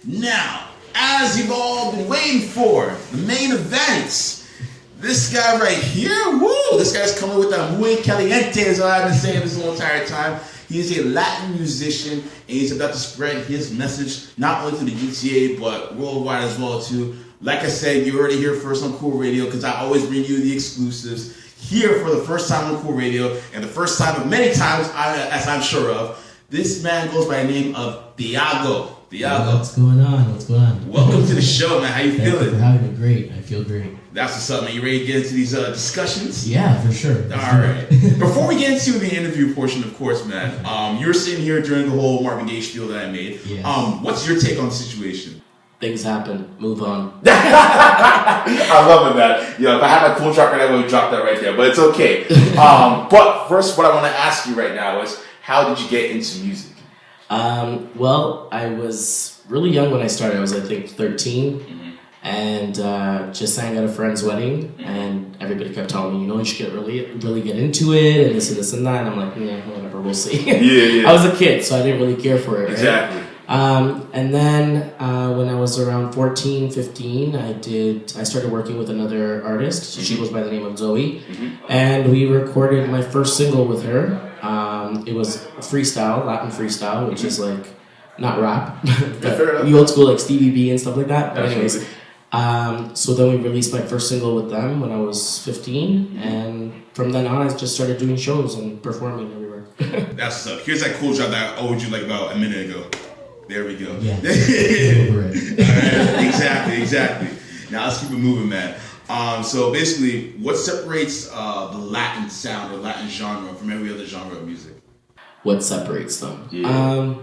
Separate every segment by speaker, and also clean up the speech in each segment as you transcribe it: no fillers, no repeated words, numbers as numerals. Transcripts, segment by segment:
Speaker 1: Now, as you've all been waiting for, the main event. This guy right here, woo! This guy's coming with that muy caliente, is what I've been saying this whole entire time. He's a Latin musician, and he's about to spread his message not only to the GTA, but worldwide as well, too. Like I said, you already hear first on Cool Radio, because I always bring you the exclusives. Here for the first time on Cool Radio, and the first time of many times, as I'm sure of, this man goes by the name of Thiago. Thiago.
Speaker 2: What's going on? What's going on?
Speaker 1: Welcome to the show, man. How you feeling?
Speaker 2: Thank you for having me. Great. I feel great.
Speaker 1: That's what's up, man. You ready to get into these discussions?
Speaker 2: Yeah, for sure.
Speaker 1: All right. Before we get into the interview portion, of course, man, you were sitting here during the whole Marvin Gaye spiel that I made.
Speaker 2: Yes.
Speaker 1: What's your take on the situation?
Speaker 2: Things happen. Move on.
Speaker 1: I love it, man. You know, if I had my cool track right now, I would drop that right there, but it's okay. But first, what I want to ask you right now is, how did you get into music?
Speaker 2: Well, I was really young when I started. I was, I think, 13, and just sang at a friend's wedding, and everybody kept telling me, you know, you should get really get into it, and this and that, and I'm like, yeah, whatever, we'll see.
Speaker 1: Yeah.
Speaker 2: I was a kid, so I didn't really care for it. Right?
Speaker 1: Exactly.
Speaker 2: And then when I was around 14, 15, I started working with another artist. She goes by the name of Zoe, and we recorded my first single with her. It was freestyle, Latin freestyle, which is like not rap, the old school like Stevie B and stuff like that. But anyways, so then we released my first single with them when I was 15, and from then on I just started doing shows and performing everywhere.
Speaker 1: That's what's up. Here's that cool job that I owed you like about a minute ago. There we go.
Speaker 2: Yeah. Over it.
Speaker 1: All right. Exactly. Now let's keep it moving, man. So basically, what separates the Latin sound or Latin genre from every other genre of music?
Speaker 2: What separates them?
Speaker 1: Yeah.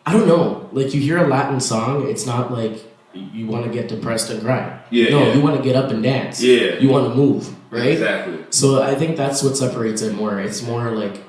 Speaker 2: I don't know. Like, you hear a Latin song, it's not like you want to get depressed and cry. You want to get up and dance.
Speaker 1: Yeah.
Speaker 2: You want to move, right?
Speaker 1: Exactly.
Speaker 2: So I think that's what separates it more. It's more of like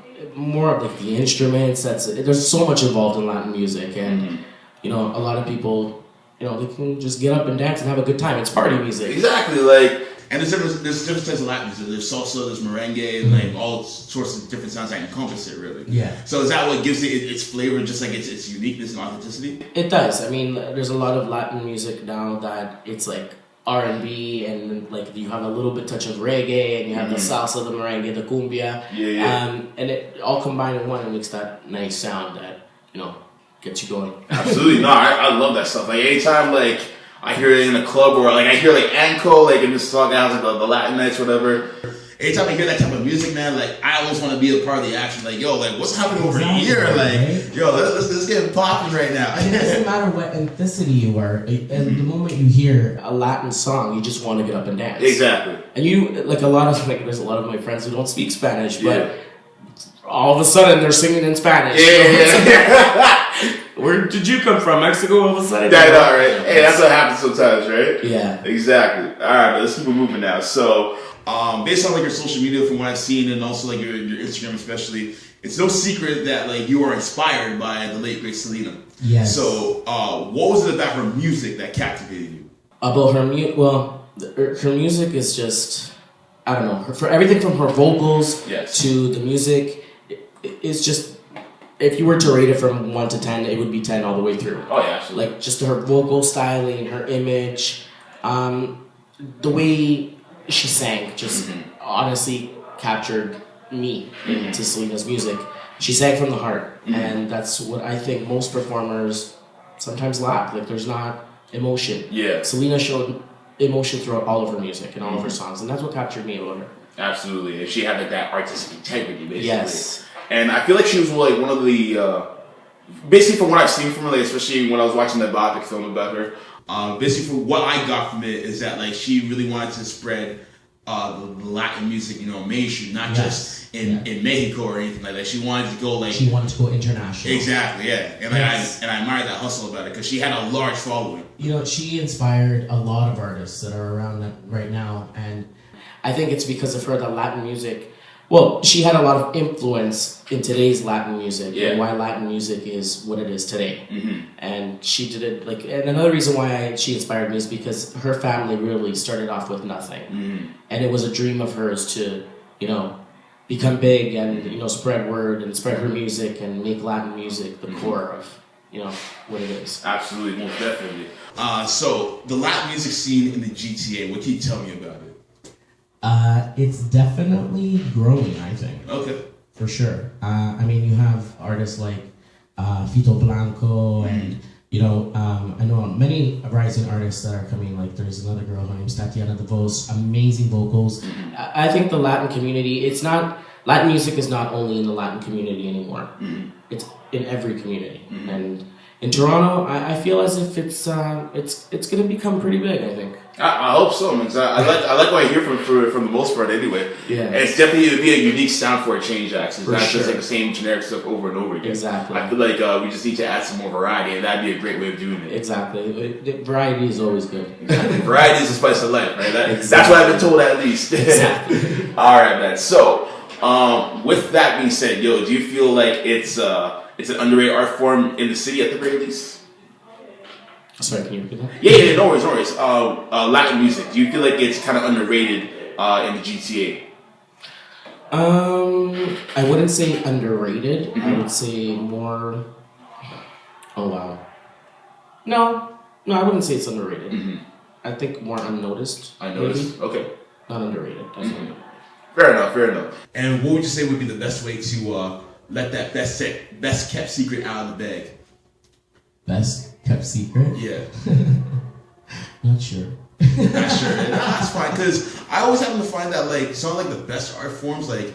Speaker 2: the instruments. There's so much involved in Latin music, and you know, a lot of people, you know, they can just get up and dance and have a good time. It's party music.
Speaker 1: Exactly. Like, and there's different types of Latin music. There's salsa, there's merengue, and like all sorts of different sounds that encompass it, really.
Speaker 2: Yeah.
Speaker 1: So is that what gives it its flavor, just like its uniqueness and authenticity?
Speaker 2: It does. I mean, there's a lot of Latin music now that it's like R&B, and like you have a little bit touch of reggae, and you have the salsa, the merengue, the cumbia.
Speaker 1: Yeah.
Speaker 2: And it all combined in one and makes that nice sound that, you know, gets you going.
Speaker 1: Absolutely. No, I love that stuff. Like, anytime like I hear it in a club, or like I hear like Anko, like in this song that has like the Latin nights, whatever. Anytime I hear that type of music, man, like I always want to be a part of the action. Like, yo, like what's happening over here? Like, right? Yo, let's get popping right now.
Speaker 2: It doesn't matter what ethnicity you are. And the moment you hear a Latin song, you just want to get up and dance.
Speaker 1: Exactly.
Speaker 2: And you, like there's a lot of my friends who don't speak Spanish, but all of a sudden they're singing in Spanish.
Speaker 1: Yeah.
Speaker 2: Where did you come from? Mexico? All of a sudden?
Speaker 1: That's all right. Hey, that's what happens sometimes, right?
Speaker 2: Yeah.
Speaker 1: Exactly. All right, let's keep it moving now. So, based on like your social media, from what I've seen, and also like your Instagram especially, it's no secret that like you are inspired by the late great Selena.
Speaker 2: Yes.
Speaker 1: So, what was it about her music that captivated you?
Speaker 2: About her music? Well, her music is just, I don't know. For everything from her vocals to the music, it's just, if you were to rate it from 1 to 10, it would be 10 all the way through.
Speaker 1: Oh yeah, absolutely.
Speaker 2: Like just her vocal styling, her image, the way she sang, just honestly captured me into Selena's music. She sang from the heart, and that's what I think most performers sometimes lack. Like, there's not emotion.
Speaker 1: Yeah.
Speaker 2: Selena showed emotion throughout all of her music and all of her songs, and that's what captured me about her.
Speaker 1: Absolutely, and she had like that artistic integrity, basically.
Speaker 2: Yes.
Speaker 1: And I feel like she was like one of the, basically from what I've seen from her, like, especially when I was watching that biopic film about her, basically from what I got from it is that like she really wanted to spread the Latin music, you know, mainstream, not just in Mexico or anything like that. She wanted to go like...
Speaker 2: She wanted to go international.
Speaker 1: Exactly, yeah. And like, I admire that hustle about it because she had a large following.
Speaker 2: You know, she inspired a lot of artists that are around right now, and I think it's because of her that Latin music... Well, she had a lot of influence in today's Latin music and why Latin music is what it is today. And she did it like, and another reason why she inspired me is because her family really started off with nothing, and it was a dream of hers to, you know, become big and, you know, spread word and spread her music and make Latin music the core of what it is.
Speaker 1: Absolutely, most definitely. So the Latin music scene in the GTA, what can you tell me about it?
Speaker 2: It's definitely growing, I think.
Speaker 1: Okay.
Speaker 2: For sure. I mean, you have artists like Fito Blanco and, I know many rising artists that are coming. Like, there's another girl, her name's Tatiana DeVos, amazing vocals. I think the Latin community, Latin music is not only in the Latin community anymore. It's in every community. And in Toronto, I feel as if it's going to become pretty big, I think.
Speaker 1: I hope so, man. I like what I hear from the most part anyway.
Speaker 2: Yeah.
Speaker 1: And it's definitely it'd be a unique sound for a change, actually. It's
Speaker 2: For
Speaker 1: not
Speaker 2: sure.
Speaker 1: just like the same generic stuff over and over again.
Speaker 2: Exactly.
Speaker 1: I feel like we just need to add some more variety, and that'd be a great way of doing it.
Speaker 2: Exactly. Variety is always good.
Speaker 1: Exactly. Variety is the spice of life, right? That's
Speaker 2: Exactly.
Speaker 1: what I've been told, at least.
Speaker 2: Exactly.
Speaker 1: All right, man. So, with that being said, do you feel like it's an underrated art form in the city at the very least?
Speaker 2: Sorry, can you repeat that?
Speaker 1: Yeah, no worries. Latin music. Do you feel like it's kind of underrated in the GTA?
Speaker 2: I wouldn't say underrated. I would say more. Oh wow. No, I wouldn't say it's underrated. I think more unnoticed.
Speaker 1: Unnoticed.
Speaker 2: Maybe.
Speaker 1: Okay.
Speaker 2: Not underrated. Definitely.
Speaker 1: Fair enough. And what would you say would be the best way to let that best kept secret out of the bag?
Speaker 2: Best kept secret?
Speaker 1: Yeah.
Speaker 2: Not sure.
Speaker 1: Not sure. No, that's fine, because I always happen to find that like some of like the best art forms, like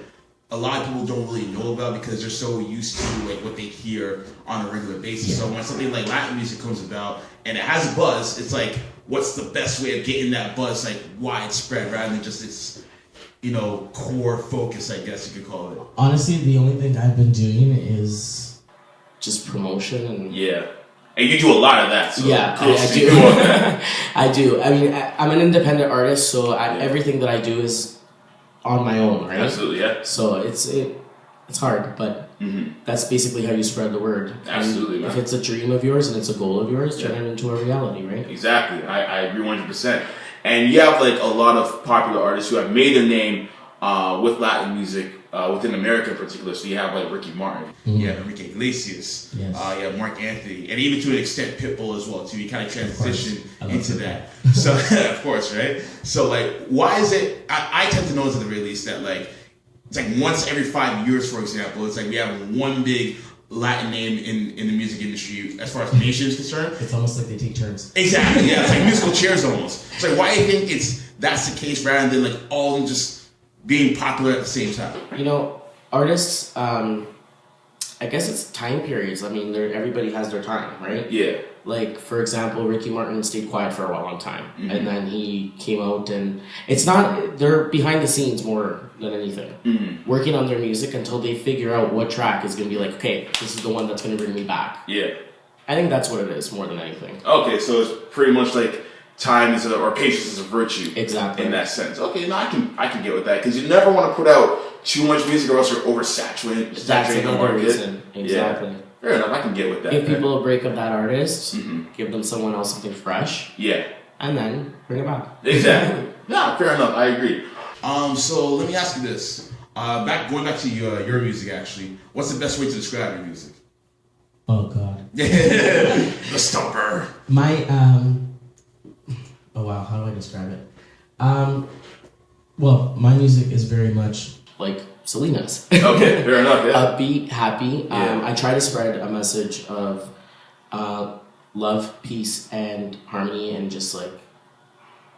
Speaker 1: a lot of people don't really know about because they're so used to like what they hear on a regular basis.
Speaker 2: Yeah.
Speaker 1: So when something like Latin music comes about and it has a buzz, it's like, what's the best way of getting that buzz like widespread rather than just its core focus, I guess you could call it.
Speaker 2: Honestly, the only thing I've been doing is just promotion and
Speaker 1: Yeah. And you do a lot of that. So
Speaker 2: yeah,
Speaker 1: cool.
Speaker 2: I do. I do. I mean, I'm an independent artist, so everything that I do is on my own, right?
Speaker 1: Absolutely, yeah.
Speaker 2: So it's hard, but that's basically how you spread the word.
Speaker 1: Absolutely,
Speaker 2: And if
Speaker 1: man.
Speaker 2: it's a dream of yours and it's a goal of yours, turn it into a reality, right?
Speaker 1: Exactly. I agree 100%. And you have like a lot of popular artists who have made their name with Latin music within America in particular. So you have like Ricky Martin, you have Enrique Iglesias,
Speaker 2: Yes.
Speaker 1: you have Mark Anthony, and even to an extent Pitbull as well too. You kind of transition
Speaker 2: I love
Speaker 1: into
Speaker 2: Pitbull.
Speaker 1: that. So of course, right? So like, why is it? I tend to notice at the very least that like it's like once every 5 years, for example, it's like we have one big Latin name in the music industry as far as the nation is concerned.
Speaker 2: It's almost like they take turns.
Speaker 1: Exactly, yeah. It's like musical chairs almost. It's like, why do you think that's the case rather than like all of them just being popular at the same time?
Speaker 2: Artists, I guess it's time periods. I mean, everybody has their time, right?
Speaker 1: Yeah.
Speaker 2: Like, for example, Ricky Martin stayed quiet for a long time. And then he came out and they're behind the scenes more than anything. Working on their music until they figure out what track is going to be like, okay, this is the one that's going to bring me back.
Speaker 1: Yeah.
Speaker 2: I think that's what it is more than anything.
Speaker 1: Okay, so it's pretty much like time is or patience is a virtue.
Speaker 2: Exactly.
Speaker 1: In that sense. Okay, no, I can get with that because you never want to put out too much music or else you're oversaturated.
Speaker 2: That's
Speaker 1: the
Speaker 2: another
Speaker 1: market.
Speaker 2: reason. Exactly.
Speaker 1: Yeah. Fair enough, I can get with that.
Speaker 2: Give
Speaker 1: man.
Speaker 2: people a break of that artist, give them someone else something fresh,
Speaker 1: Yeah.
Speaker 2: and then bring it back.
Speaker 1: Exactly. Yeah, fair enough. I agree. So let me ask you this. Going back to your music, actually, what's the best way to describe your music?
Speaker 2: Oh God.
Speaker 1: The stumper.
Speaker 2: My oh wow, how do I describe it? Well, my music is very much like Selena's.
Speaker 1: Okay, fair enough. Yeah.
Speaker 2: Upbeat, happy.
Speaker 1: Yeah.
Speaker 2: I try to spread a message of love, peace, and harmony, and just like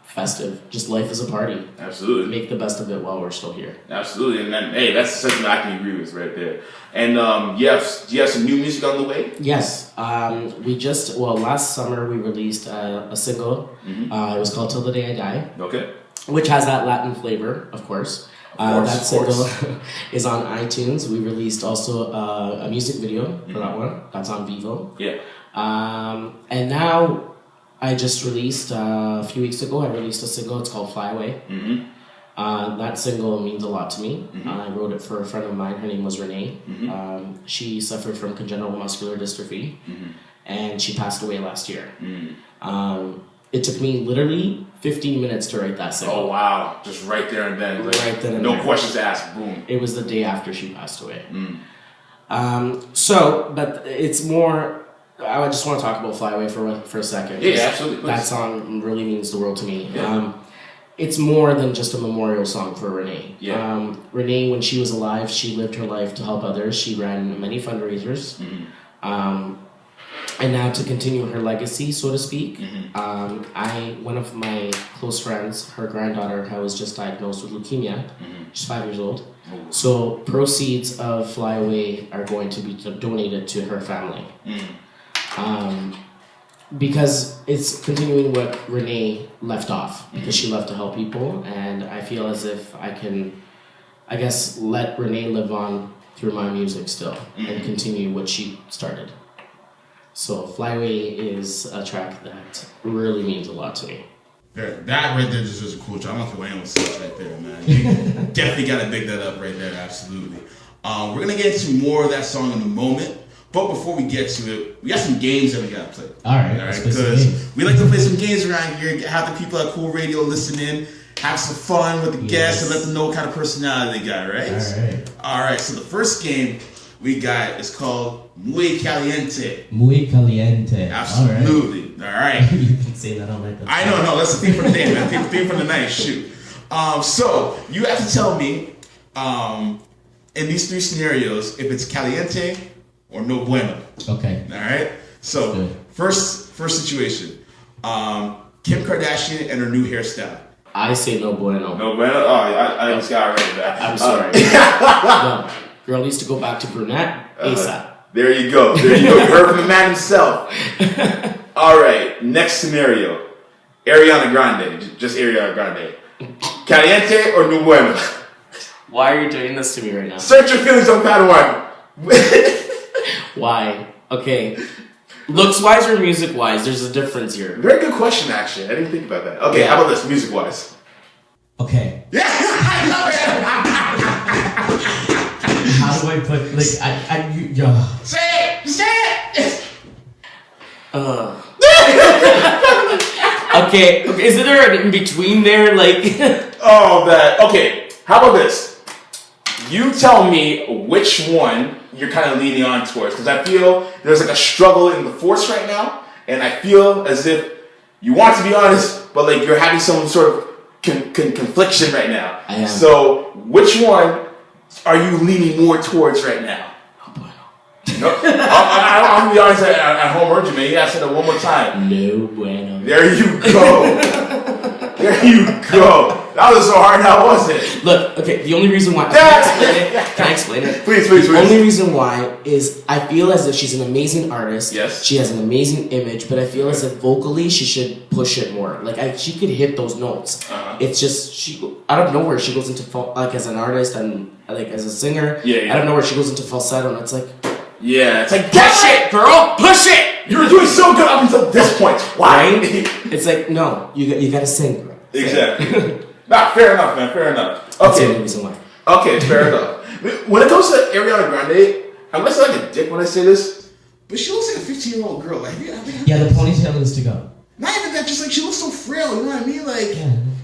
Speaker 2: festive. Just life is a party.
Speaker 1: Absolutely.
Speaker 2: Make the best of it while we're still here.
Speaker 1: Absolutely, and then hey, that's something I can agree with right there. And do you have some new music on the way?
Speaker 2: Yes, last summer we released a single. It was called "Till the Day I Die,"
Speaker 1: Okay.
Speaker 2: which has that Latin flavor, of course. That single is on iTunes. We released also a music video for that one. That's on Vivo.
Speaker 1: Yeah.
Speaker 2: And now I just released a few weeks ago. I released a single. It's called "Fly Away." That single means a lot to me. I wrote it for a friend of mine. Her name was Renee. She suffered from congenital muscular dystrophy, and she passed away last year. It took me literally 15 minutes to write that single.
Speaker 1: Oh wow! Just right there and then. Like,
Speaker 2: Right then and
Speaker 1: no
Speaker 2: there.
Speaker 1: questions asked. Boom.
Speaker 2: It was the day after she passed away. But it's more I just want to talk about Fly Away for a second.
Speaker 1: Yeah, absolutely. Please.
Speaker 2: That song really means the world to me.
Speaker 1: Yeah.
Speaker 2: It's more than just a memorial song for Renee.
Speaker 1: Yeah.
Speaker 2: Renee, when she was alive, she lived her life to help others. She ran many fundraisers. Mm-hmm. And now to continue her legacy, so to speak, one of my close friends, her granddaughter was just diagnosed with leukemia. Mm-hmm. She's 5 years old. Oh. So proceeds of Fly Away are going to be donated to her family. Because it's continuing what Renee left off, because she left to help people, and I feel as if I can, I guess, let Renee live on through my music still, and continue what she started. So Fly Away is a track that really means a lot to me.
Speaker 1: That right there just is a cool track. I don't care what anyone says right there, man. You definitely got to dig that up right there, absolutely. We're going to get into more of that song in a moment. But before we get to it, we got some games that we got to play.
Speaker 2: All right,
Speaker 1: because we like to play some games around here, have the people at Cool Radio listen in, have some fun with the guests, and let them know what kind of personality they got, right? All right, so the first game we got is called Muy Caliente.
Speaker 2: Muy Caliente.
Speaker 1: Absolutely. All right.
Speaker 2: You can say that all night.
Speaker 1: I know, no, that's the theme for the day, man. Theme for the night, shoot. So, you have to tell me, in these three scenarios, if it's caliente or no bueno.
Speaker 2: Okay.
Speaker 1: All right? So, first situation. Kim Kardashian and her new hairstyle.
Speaker 2: I say no bueno.
Speaker 1: No bueno? Oh, I just got it right back.
Speaker 2: I'm sorry. No. Girl needs to go back to brunette ASAP.
Speaker 1: There you go. You heard from the man himself. All right. Next scenario. Ariana Grande. Just Ariana Grande. Caliente or no bueno?
Speaker 2: Why are you doing this to me right now?
Speaker 1: Search your feelings on Padawan.
Speaker 2: Why? Okay. Looks-wise or music-wise? There's a difference here.
Speaker 1: Very good question, actually. I didn't think about that. Okay, how about this, music-wise?
Speaker 2: Okay.
Speaker 1: Yeah, I love it.
Speaker 2: How do I put, like,
Speaker 1: Say it!
Speaker 2: Okay, is there an in-between there, like...
Speaker 1: Okay, how about this? You tell me which one you're kind of leaning on towards, because I feel there's like a struggle in the force right now, and I feel as if you want to be honest, but like you're having some sort of confliction right now.
Speaker 2: I am.
Speaker 1: So, which one are you leaning more towards right now? No, I'm gonna be honest. At home urgent, man. You gotta say that one more time.
Speaker 2: No bueno.
Speaker 1: There you go. There you go. That was so hard now, wasn't it?
Speaker 2: Look, okay. The only reason why can I explain it?
Speaker 1: Please.
Speaker 2: The only reason why is I feel as if she's an amazing artist.
Speaker 1: Yes.
Speaker 2: She has an amazing image, but I feel as if vocally she should push it more. Like she could hit those notes. It's just she out of nowhere she goes into like as an artist and like as a singer.
Speaker 1: Yeah.
Speaker 2: Out of nowhere she goes into falsetto and it's like.
Speaker 1: Yeah, it's like
Speaker 2: push it, girl, push it.
Speaker 1: You were doing so good up until this point. Why?
Speaker 2: Right? It's like no, you gotta sing, girl.
Speaker 1: Exactly. Nah, fair enough, man. Fair enough. Okay.
Speaker 2: That's the only reason why.
Speaker 1: Okay, fair enough. When it comes to Ariana Grande, I'm gonna sound like a dick when I say this, but she looks like a 15-year-old girl. Like,
Speaker 2: yeah, the ponytail needs to go.
Speaker 1: Not even that, just like she looks so frail. You know what I mean? Like,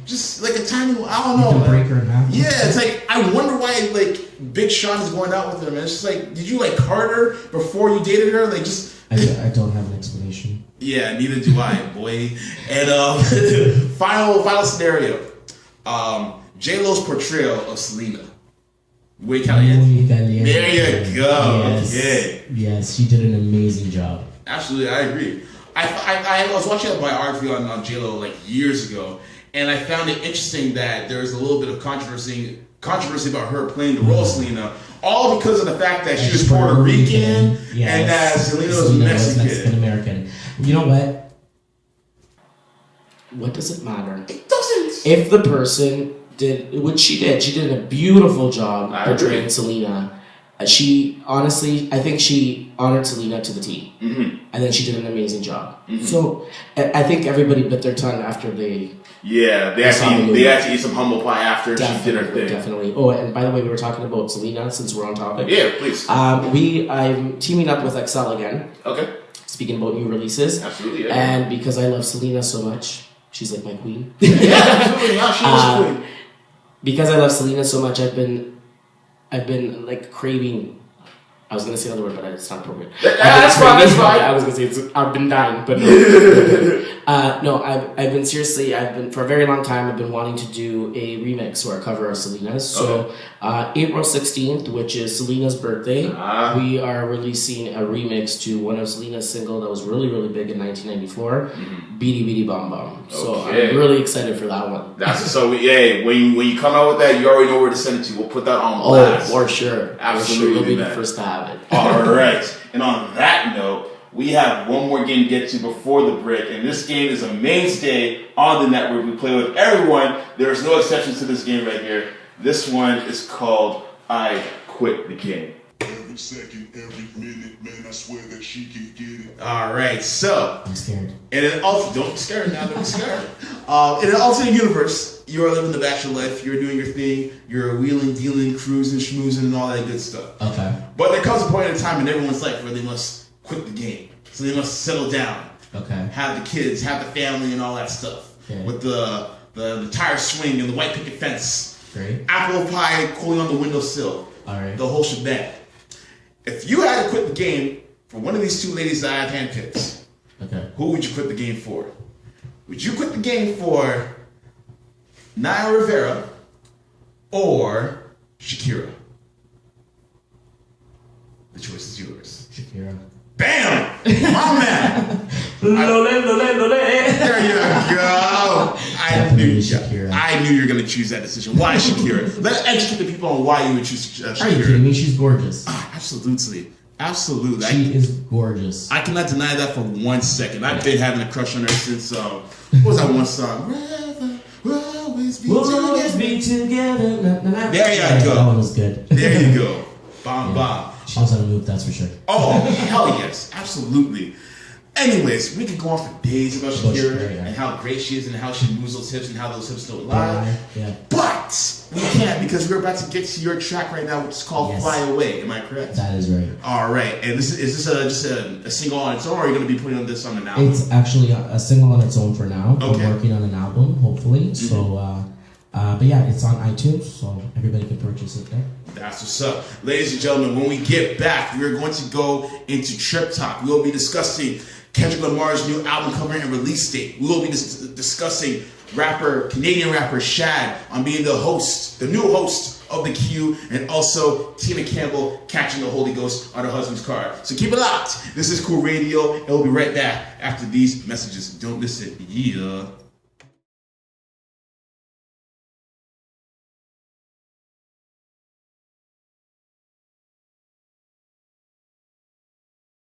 Speaker 1: just like a tiny. I don't
Speaker 2: You
Speaker 1: know.
Speaker 2: can break her in half.
Speaker 1: Yeah, it's like I wonder why like Big Sean is going out with her, man. It's just like, did you like card her before you dated her? Like, just.
Speaker 2: I don't have an explanation.
Speaker 1: Yeah, neither do I, boy. And final scenario. J-Lo's portrayal of Selena. Muy Caliente. There you go.
Speaker 2: Yes.
Speaker 1: Okay.
Speaker 2: Yes, she did an amazing job.
Speaker 1: Absolutely, I agree. I was watching a biography on J-Lo like years ago, and I found it interesting that there was a little bit of controversy about her playing the role of Selena, all because of the fact that she was Puerto Rican and that Selena was Mexican
Speaker 2: American. You know what? What does it matter?
Speaker 1: It doesn't.
Speaker 2: If the person did what she did a beautiful job portraying Selena. She honestly, I think she honored Selena to the T. Mm-hmm. And then she did an amazing job. Mm-hmm. So I think everybody bit their tongue after they.
Speaker 1: Yeah, they had to eat some humble pie after she did her thing.
Speaker 2: Definitely. Oh, and by the way, we were talking about Selena since we're on topic.
Speaker 1: Yeah, please.
Speaker 2: I'm teaming up with C.O.O.L again.
Speaker 1: Okay.
Speaker 2: Speaking about new releases.
Speaker 1: Absolutely. Yeah.
Speaker 2: And because I love Selena so much, she's like my queen.
Speaker 1: Yeah, absolutely. Yeah, she was queen.
Speaker 2: Because I love Selena so much, I've been like craving I was gonna say another word, but it's not appropriate.
Speaker 1: That's fine.
Speaker 2: I was gonna say I've been dying, but no. No, I've been seriously. I've been for a very long time. I've been wanting to do a remix or a cover of Selena's. So April 16th, which is Selena's birthday, we are releasing a remix to one of Selena's single that was really really big in 1994, "Beady Beady Bom Bom." So I'm really excited for that one.
Speaker 1: That's so. Yeah, when you come out with that, you already know where to send it to. We'll put that on blast.
Speaker 2: For sure.
Speaker 1: Absolutely,
Speaker 2: You'll be the first to have it.
Speaker 1: All right. And on that note, we have one more game to get to before the break, and this game is a mainstay on the network. We play with everyone. There's no exceptions to this game right here. This one is called I Quit the Game.
Speaker 3: Every second, every minute, man, I swear that she can get it.
Speaker 1: All right, so
Speaker 2: I'm scared.
Speaker 1: In an don't be scared now. Don't be scared. In an alternate universe, you are living the bachelor life. You're doing your thing. You're wheeling, dealing, cruising, schmoozing, and all that good stuff.
Speaker 2: Okay.
Speaker 1: But there comes a point in time in everyone's life where they must quit the game. So they must settle down.
Speaker 2: Okay.
Speaker 1: Have the kids, have the family, and all that stuff.
Speaker 2: Okay.
Speaker 1: With the tire swing and the white picket fence.
Speaker 2: Great.
Speaker 1: Apple pie cooling on the windowsill.
Speaker 2: All right.
Speaker 1: The whole shebang. If you had to quit the game for one of these two ladies that I have handpicked, who would you quit the game for? Would you quit the game for Naya Rivera or Shakira? The choice is yours.
Speaker 2: Shakira.
Speaker 1: Bam! My man!
Speaker 2: Lole.
Speaker 1: There you go.
Speaker 2: Shakira.
Speaker 1: I knew you were going to choose that decision. Why Shakira? Let's educate the people on why you would choose Shakira.
Speaker 2: Are you kidding me? She's gorgeous.
Speaker 1: Absolutely. Absolutely.
Speaker 2: She is gorgeous.
Speaker 1: I cannot deny that for 1 second. I've been having a crush on her since, what was that one song? We'll always be together. There you go.
Speaker 2: That one was good.
Speaker 1: There you go. Bomb, bomb.
Speaker 2: She knows how to move, that's for sure.
Speaker 1: Oh, hell yes. Absolutely. Anyways, we could go on for days about Shakira and how great she is and how she moves those hips and how those hips don't lie.
Speaker 2: Yeah.
Speaker 1: But we can't because we're about to get to your track right now, which is called Fly Away. Am I correct?
Speaker 2: That is right.
Speaker 1: All right. And is this just a single on its own, or are you going to be putting this on an album?
Speaker 2: It's actually a single on its own for now.
Speaker 1: Okay.
Speaker 2: I'm working on an album, hopefully. So, but yeah, it's on iTunes, so everybody can purchase it there.
Speaker 1: That's what's up. Ladies and gentlemen, when we get back, we're going to go into Trip Talk. We'll be discussing Kendrick Lamar's new album cover and release date. We will be discussing Canadian rapper Shad on being the new host of The Q, and also Tina Campbell catching the Holy Ghost on her husband's car. So keep it locked. This is C.O.O.L Radio, and we'll be right back after these messages. Don't miss it. Yeah.